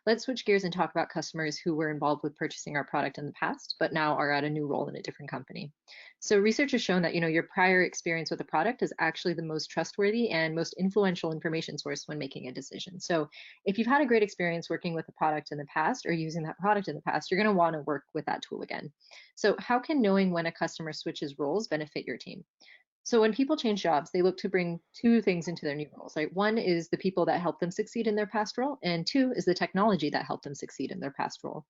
let's switch gears and talk about customers who were involved with purchasing our product in the past, but now are at a new role in a different company. So research has shown that, your prior experience with the product is actually the most trustworthy and most influential information source when making a decision. So if you've had a great experience working with a product in the past or using that product in the past, you're going to want to work with that tool again. So how can knowing when a customer switches roles benefit your team? So when people change jobs, they look to bring two things into their new roles, right? One is the people that helped them succeed in their past role, and two is the technology that helped them succeed in their past role.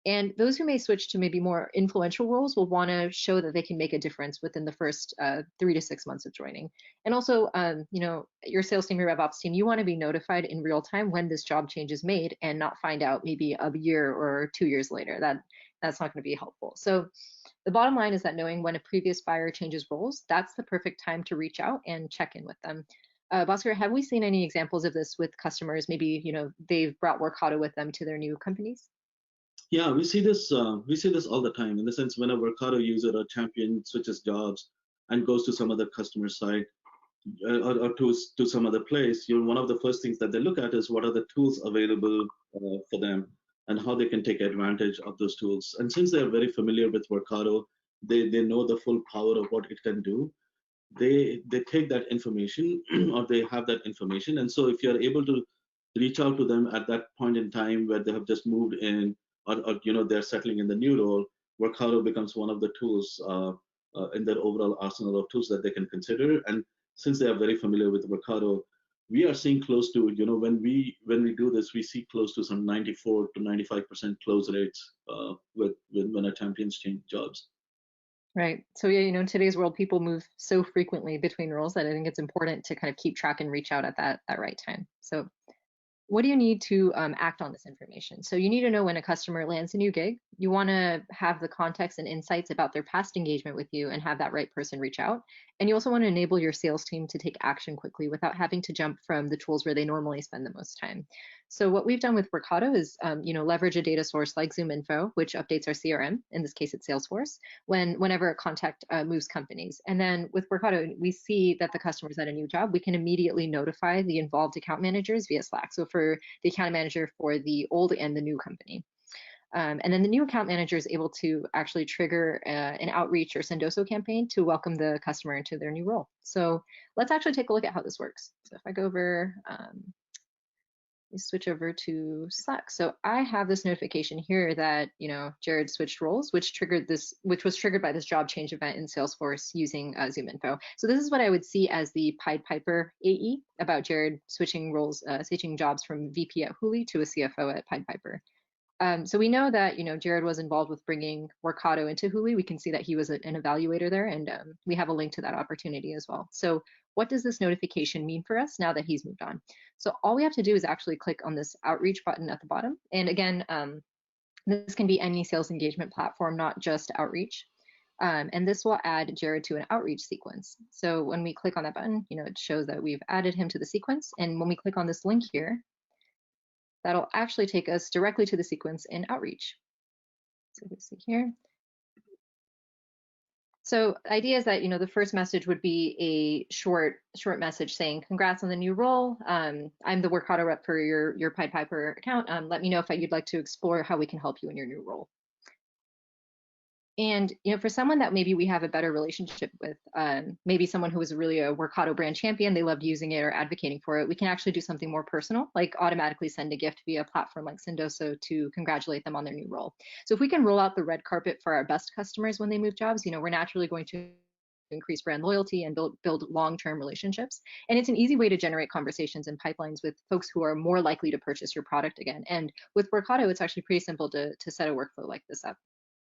And those who may switch to maybe more influential roles will want to show that they can make a difference within the first 3 to 6 months of joining. And also, your sales team, your RevOps team, you want to be notified in real time when this job change is made and not find out maybe a year or 2 years later. That's not going to be helpful. So the bottom line is that knowing when a previous buyer changes roles, that's the perfect time to reach out and check in with them. Bhaskar, have we seen any examples of this with customers? Maybe, they've brought Workato with them to their new companies? Yeah, we see this. We see this all the time. In the sense, when a Workato user or champion switches jobs and goes to some other customer site or to some other place, one of the first things that they look at is what are the tools available for them and how they can take advantage of those tools. And since they're very familiar with Workato, they know the full power of what it can do. They take that information or they have that information. And so if you're able to reach out to them at that point in time where they have just moved in or they're settling in the new role, Workato becomes one of the tools in their overall arsenal of tools that they can consider. And since they are very familiar with Workato, we are seeing close to, when we do this, we see close to some 94 to 95% close rates when our champions change jobs. Right. So yeah, in today's world, people move so frequently between roles that I think it's important to kind of keep track and reach out at that right time. So what do you need to act on this information? So you need to know when a customer lands a new gig. You want to have the context and insights about their past engagement with you and have that right person reach out. And you also want to enable your sales team to take action quickly without having to jump from the tools where they normally spend the most time. So what we've done with Workato is, leverage a data source like ZoomInfo, which updates our CRM. In this case, it's Salesforce, whenever a contact moves companies. And then with Workato, we see that the customer's at a new job. We can immediately notify the involved account managers via Slack. So for the account manager for the old and the new company. And then the new account manager is able to actually trigger an outreach or Sendoso campaign to welcome the customer into their new role. So let's actually take a look at how this works. So if I go over, we switch over to Slack. So I have this notification here that, Jared switched roles, which was triggered by this job change event in Salesforce using ZoomInfo. So this is what I would see as the Pied Piper AE about Jared switching roles, switching jobs from VP at Hooli to a CFO at Pied Piper. So we know that, Jared was involved with bringing Workato into Hooli. We can see that he was an evaluator there, and we have a link to that opportunity as well. So what does this notification mean for us now that he's moved on? So all we have to do is actually click on this outreach button at the bottom. And again, this can be any sales engagement platform, not just outreach. And this will add Jared to an outreach sequence. So when we click on that button, it shows that we've added him to the sequence. And when we click on this link here, that'll actually take us directly to the sequence in outreach. So we see here. So the idea is that, the first message would be a short message saying, congrats on the new role. I'm the Workato rep for your Pied Piper account. Let me know if you'd like to explore how we can help you in your new role. And, for someone that maybe we have a better relationship with, maybe someone who is really a Workato brand champion, they loved using it or advocating for it, we can actually do something more personal, like automatically send a gift via a platform like Sendoso to congratulate them on their new role. So if we can roll out the red carpet for our best customers when they move jobs, we're naturally going to increase brand loyalty and build long-term relationships. And it's an easy way to generate conversations and pipelines with folks who are more likely to purchase your product again. And with Workato, it's actually pretty simple to set a workflow like this up.